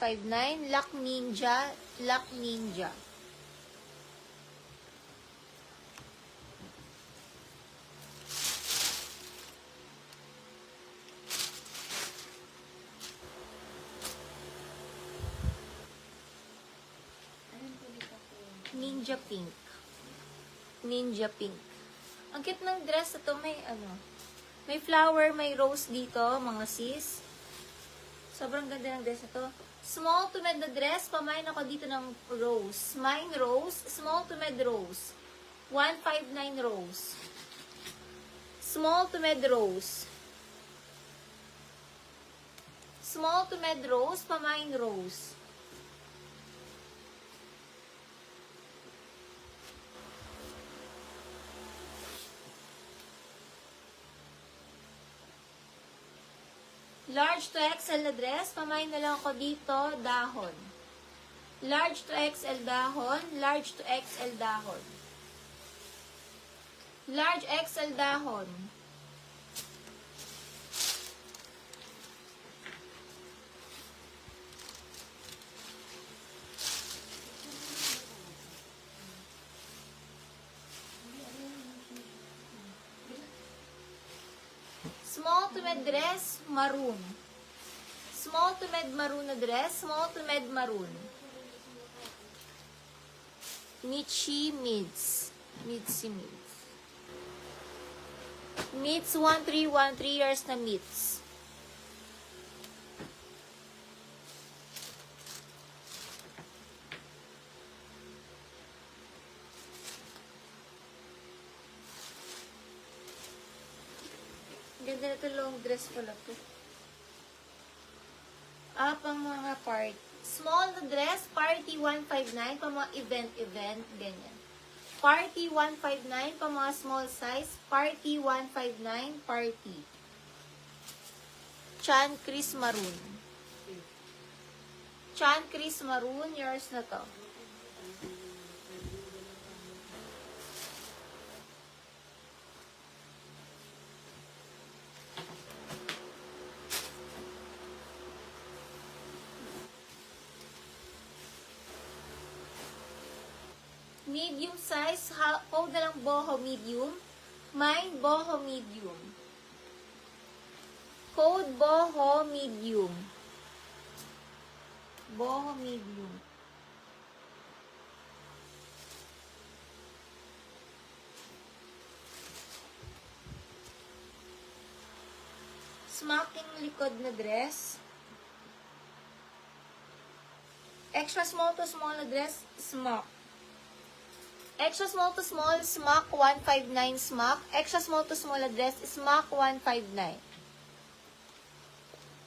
159. Lock Ninja. Lock Ninja. Ninja Pink. Ninja Pink. Ang cute ng dress na to, may may flower, may rose dito, mga sis. Sobrang ganda ng dress na to. Small to med na dress, pamain ako dito ng rose. Mine rose, small to med rose. 159 rose. Small to med rose. Small to med rose, pamain rose. Large to XL na dress, pamain na lang ako dito, dahon. Large to XL dahon, large to XL dahon. Large XL dahon. Small to med dress, maroon. Small to med maroon na dress, small to med maroon. Mitzi Mids. Mitzi Mids. Mids 1313 years na Mids. Ganda na ito, long dress pala po. Pang mga part. Small na dress, party 159, pang mga event, ganyan. Party 159, pang mga small size, party 159, party. Chan Chris Maroon. Chan Chris Maroon, yours na to. Medium size, code na lang boho medium. Mine boho medium. Code boho medium. Boho medium. Smocking likod na dress. Extra small to small na dress, smock. Extra small to small, smock 159 smock. Extra small to small address, smock 159.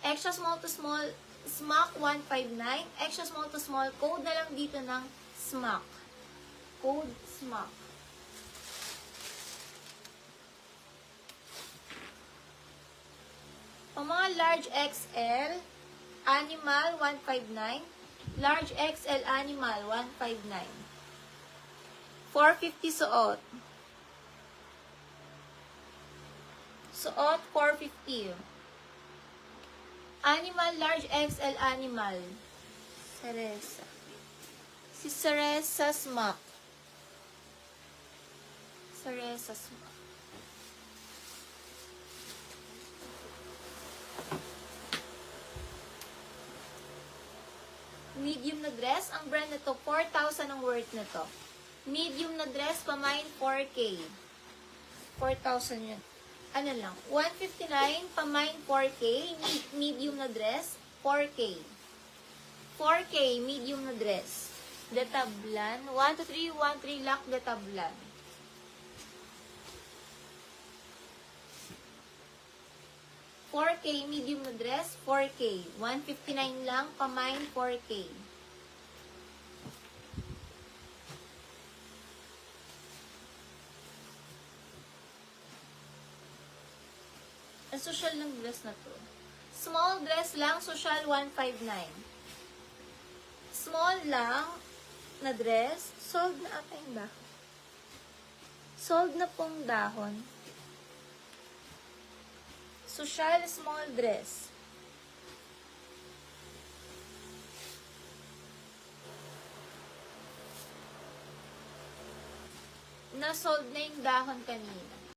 Extra small to small, smock 159. Extra small to small, code na lang dito ng smock. Code smock. Ang mga large XL, animal 159. Large XL animal 159. 450 suot. Suot, 450. Animal, large XL animal. Ceresa. Si Ceresa Smack. Ceresa Smack. Medium na dress. Ang brand na to, 4,000 ang worth na to. Medium na dress, pamain 4K. 4,000 yun. Ano lang, 159, pamain 4K. Medium na dress, 4K. 4K, medium na dress. Detablan, 1, 2, 3, 1, 3, lock detablan. $4K, medium na dress, 4K. 159 lang, pamain 4K. Ang social ng dress na to. Small dress lang, social 159. Small lang na dress, sold na ata yung dahon. Sold na pong dahon. Social small dress. na-sold na yung dahon kanina.